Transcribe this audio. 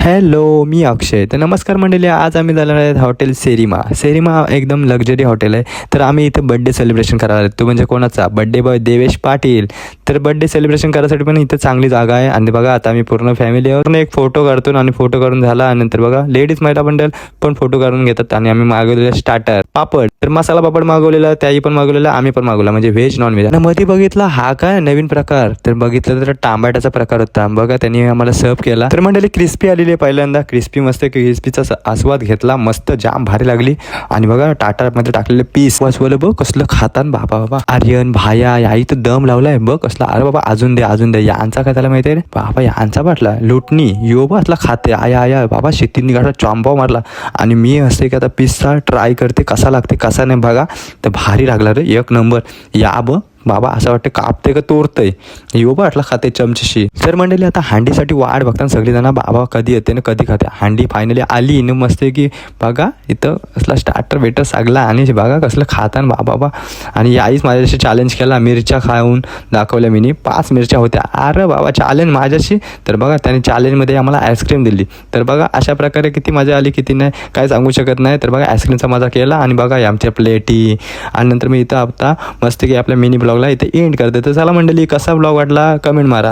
Hello, मी अक्षय. तर नमस्कार मंडळी, आज आम्ही जाणार आहेत हॉटेल सेरिमा. सेरिमा एकदम लक्झरी हॉटेल आहे. तर आम्ही इथं बड्डे सेलिब्रेशन करायला आलो. तो म्हणजे कोणाचा बड्डे बॉय देवेश पाटील. तर बड्डे सेलिब्रेशन करायसाठी पण इथं चांगली जागा आहे. आणि बघा आता आम्ही पूर्ण फॅमिलीवर एक फोटो काढतो आणि फोटो काढून झाला आणि नंतर बघा लेडीज महिला मंडळ पण फोटो काढून घेतात. आणि आम्ही मागवलेला स्टार्टर पापड, तर मसाला पापड मागवलेला, त्याही पण मागवलेला, आम्ही पण मागवला, म्हणजे व्हेज नॉन व्हेज. आणि मध्ये बघितला हा काय नवीन प्रकार, तर बघितलं तर टांबाट्याचा प्रकार होता. बघा त्यांनी आम्हाला सर्व केला. तर मंडळी क्रिस्पी आलेली आहे पहिल्यांदा. क्रिस्पी मस्त क्रिस्पीचा आस्वाद घेतला, मस्त जाम भारी लागली. आणि बघा टाटामध्ये टाकलेले पीस वाचवलं बघ कसलं खातात बाबा. बाबा आर्यन भाया याही तर दम लावलाय बघ कसला. अरे बाबा अजून दे यांचा काय त्याला माहिती आहे बाबा, यांचा बाटला लुटणी यो बाटला खाते आया आया बाबा. शेतींनी गाठा चॉम्पाव मारला. आणि मी असते की आता पिझ्झा ट्राय करते कसा लागते कसा नाही बघा. तर भारी लागला रे, एक नंबर. या बाबा असं वाटतं कापते का तोडतंय यो बाटला खाते चमचशी. तर मंडळी आता हांडीसाठी वाट बघताना सगळीजण बाबा कधी येते ना कधी खाते. हांडी फायनली आली न मस्त की बघा इथं कसला स्टार्टर वेटर सगला. आणि बघा कसलं खाताना बाबा. आणि याहीच माझ्याशी चॅलेंज केला, मिरच्या खाऊन दाखवल्या मी. 5 मिरच्या होत्या. अरे बाबा चॅलेंज माझ्याशी. तर बघा त्याने चॅलेंजमध्ये आम्हाला आईस्क्रीम दिली. तर बघा अशा प्रकारे किती मजा आली किती नाही काय सांगू शकत नाही. तर बघा आईस्क्रीमचा मजा केला. आणि बघा आमच्या प्लेटी. आणि नंतर मी इथं आता मस्त की आपल्या मिनी ब्लॉगला इथे एंड करते. तर चला मंडळी, कसा ब्लॉग वाटला कमेंट मारा.